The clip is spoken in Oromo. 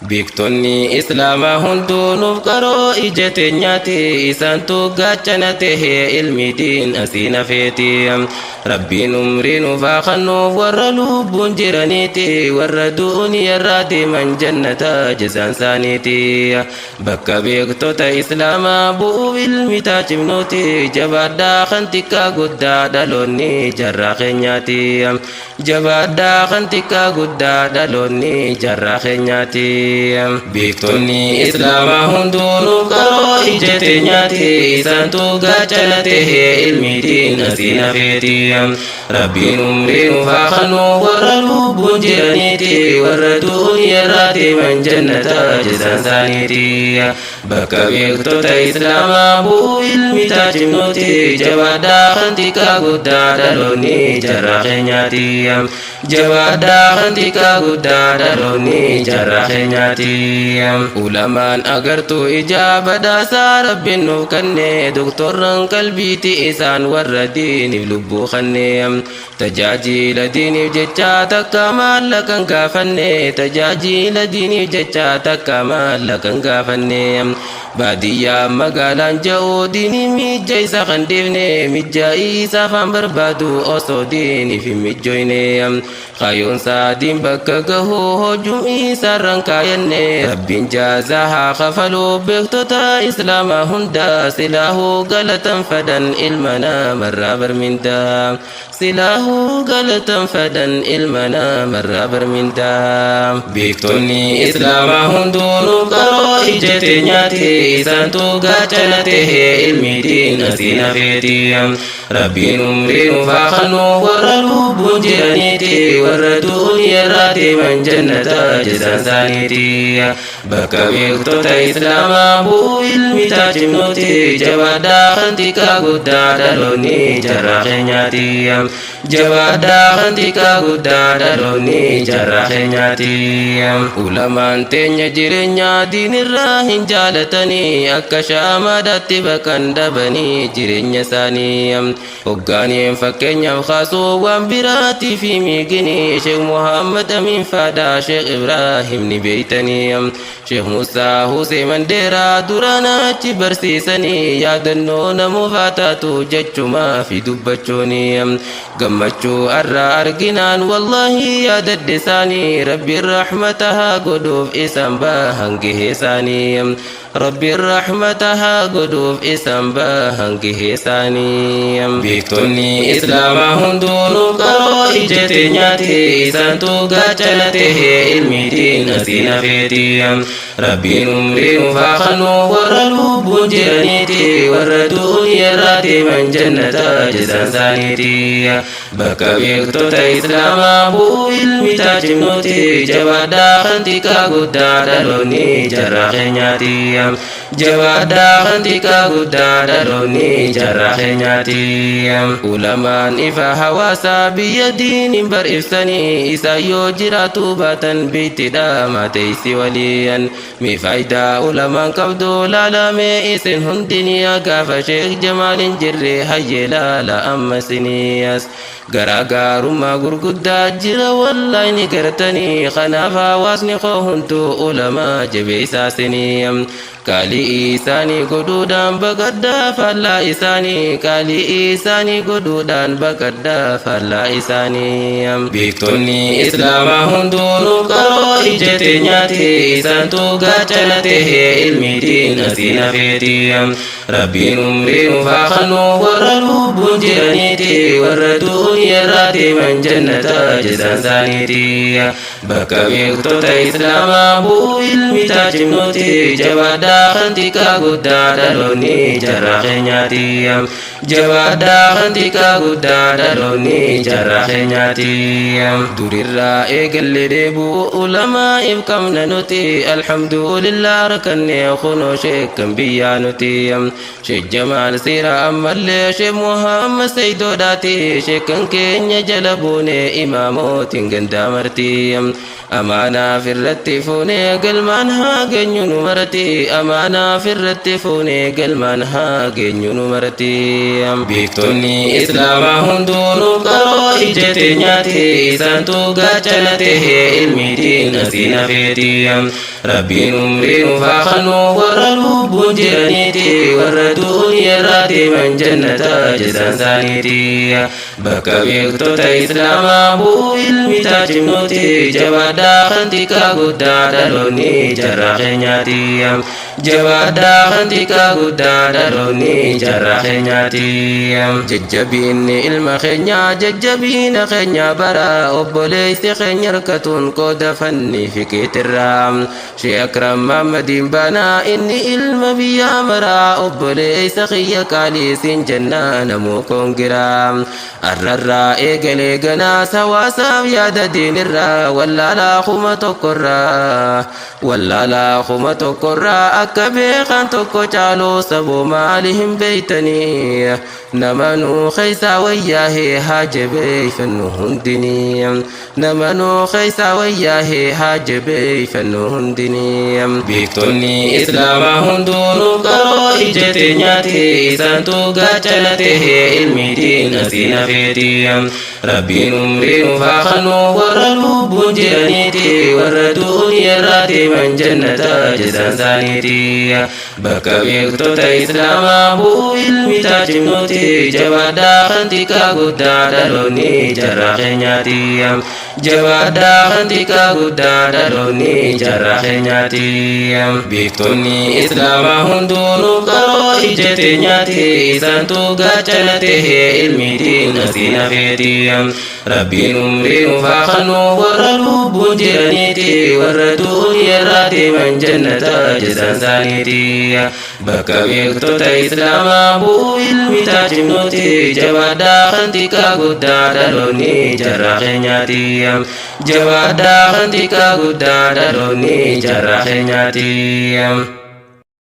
Beektonni islaamaa hunduu nuuf qaroo ija teenyaati isaantu gaachana tahee ilmiitiin asiin hafeeti. Rabbiin umrii nuuf haa kennuuf warra lubbuun jiraniiti warra du'uuniyarraa deeman jannata jazaan isaaniiti. Bakka beektota islaamaa bu'uuf ilmi taachifnuuti jabaadhaa kan xiqqaa guddaa dhaloonni jarraa keenyaati. Jabaadhaa kan xiqqaa guddaa dhaloonni jarraa keenyaati. Beektonni islaamaa hunduu nuuf qaroo ija teenyaati isaantu gaachana tahee ilmiitiin asiin hafeeti. Rabbiin umrii nuuf haa kennuuf warra lubbuun jiraniiti warra du'uuniyarraa deeman jannata jazaan isaaniiti. Bakka beektota islaamaa bu'uuf ilmi taachifnuuti jabaadhaa kan xiqqaa guddaa dhaloonni jarraa keenyaati. Jabaadhaa kan xiqqaa guddaa dhaloonni jarraa keenyaati. Ulamaan agartuu ijaa badhaasaa rabbiin nuuf kenne doktorran qalbiiti isaan warra diiniif lubbuu kenne. Tajaajila diiniif jecha takka maallaqan gaafanne tajaajila diiniif jecha takka maallaqan gaafanne. Baadiyyaa magaalaan ja'uu diinii mijja isa kan deemne mijja isa afaan barbaadu osoo diiniif hin mijjooyne. Kayoon saadiin bakka gahuu hojum isaarran kaayanne rabbiin jaazaa haa kafaluu beektota islaamaa hunda silaahuu galatan fadan ilma namarraa barmindaa. Silaahuu galatan fadan ilma namarraa barmindaa. Beektonni islaamaa hunduu nuuf qaroo ija teenyaati isaantu gaachana tahee ilmiitiin asiin hafeeti. Rabbiin umrii nuuf haa kennuuf warra lubbuun jiraniiti warra du'uuniyarraa deeman jannata jazaan isaaniiti. Bakka beektota islaamaa bu'uuf ilmi taachifnuuti jabaadhaa kan xiqqaa guddaa dhaloonni jarraa keenyaati. Jabaadhaa kan xiqqaa guddaa dhaloonni jarraa keenyaati. Ulamaan teenya jireenya diinirraa hin jaalatanii akka shaamaadhaatti bakkan dhabanii jireenya isaanii. Hoggaaniin fakkeenyaaf kaasuu waan biraatiif miigini Sheekh Muhammad Amin Faadaa Sheekh Ibraahim ni beeytanii. Sheekh Musaa Husee Mandeeraa duraan achi barsiisanii yaadannoo namuuf haa taatu jechumaa fi dubbachuuni. Gammachuu arraa arginaan wallahi yaadadde isaanii rabbiin rahmata haa godhuuf isaan bahan gahee isaanii. Rabbiin rahmata haa godhuuf isaan bahan gahee isaanii. Beektonni islaamaa hunduu nuuf qaroo ija teenyaati isaantu gaachana tahee ilmiitiin asiin hafeeti. Rabbiin umrii nuuf haa kennuuf warra lubbuun jiraniiti warra du'uuniyarraa deeman jannata jazaan isaaniiti. Bakka beektota islaamaa bu'uuf ilmi taachifnuuti jabaadhaa kan xiqqaa guddaa dhaloonni jarraa keenyaati. Jabaadhaa kan xiqqaa guddaa dhaloonni jarraa keenyaati. Ulamaan ifa hawaasaa biyya diiniin baribsanii isaan yoo jiraatu baatan biittidha mateessi waliin. Mi faayidaa ulamaan qabdu laalamee isin hundinii gaafa Sheekh Jamaal hin jirre hayyee laala ammasiniyas. Garaagarummaa gurguddaa jira wallahi ni gartanii kanaaf hawaasni koo hunduu ulamaa jabeessaasinii. Kaalii isaanii godhuudhaan baqaddaa faallaa isaanii kaalii isaanii godhuudhaan baqaddaa faallaa isaanii. Beektonni islaamaa hunduu nuuf qaroo ija teenyaati isaantu gaachana tahee ilmiitiin asiin hafeeti. Rabbiin umrii nuuf haa kennuuf warra lubbuun jiraniiti warra du'uuniyarraa deeman jannata jazaan isaaniiti. Bakka beektota islaamaa bu'uuf ilmi taachifnuuti jabaadhaa kan xiqqaa guddaa dhaloonni jarraa keenyaati. Jabaadhaa kan xiqqaa guddaa dhaloonni jarraa keenyaati. Durirraa eegalle deebuu ulamaa if qabna nuti alhamdulillah rakkannee kunoo sheekkan biyyaa nuti. Sheekh Jamaal Siraa ammallee Sheekh Muhammad Sayyidoodhaati sheekkan keenya jala buune imaamotiin gandaa marti. أمانة في الرتفوني قل منها جنون مرتي أمانة في الرتفوني قل منها جنون مرتي بيكتوني إسلام هندون قرو إجتنياتي سانتو قاتلته المدين أسين فيتي ربي نمرين فاخنو ورلو بنجرانيتي وردون يراتي من جنة جزان سانيتي بكا بيكتو تا إسلام أبو المتاج منوتي جوادا خنتكا قدا دلوني جراخنياتي جوادا خنتكا قدا دلوني جراخنياتي ججبين المخنيا ججبين خنيا برا أبوليس خنيا ركتون قد فني في كترام شي أكرم محمد بنا إني علم بيا مرا أبوليس خيا كاليس جنان موكون جرام الررا إيقلي قنا سواسا بياد دين الرا ولا لا خمة قرا ولا لا خمة قرا أكبي خانتو جالو سبو مالهم بيتني نمنو خيسا وياه حاجبي فنهندني نمنو خيسا وياه حاجبي فنهندني بيكتوني إسلام هندون قرو إجتنياتي سانتو قاتلته المدين أسين فيتي ربي نمرين فاخنو ورلو بنجرانيتي وردون يراتي من جنة جزان سانيتي بكا بيكتو تا إسلام أبو المتاج منوتي جوادا خنتكا قدا دلوني جراخنياتي جوادا خنتكا قدا دلوني جراخنياتي بيكتوني إسلام هندون قرو إجتنياتي سانتو قاتلته المدين أسين فيتي ربي نمرين فاخنو ورلو بنجرانيتي وردون يراتي من جنة جزان سانيتي بكا بيكتو تا إسلام أبو المتاج منوتي جوادا خنتكا قدا دلوني جراخنياتي جوادا خنتكا قدا دلوني جراخنياتي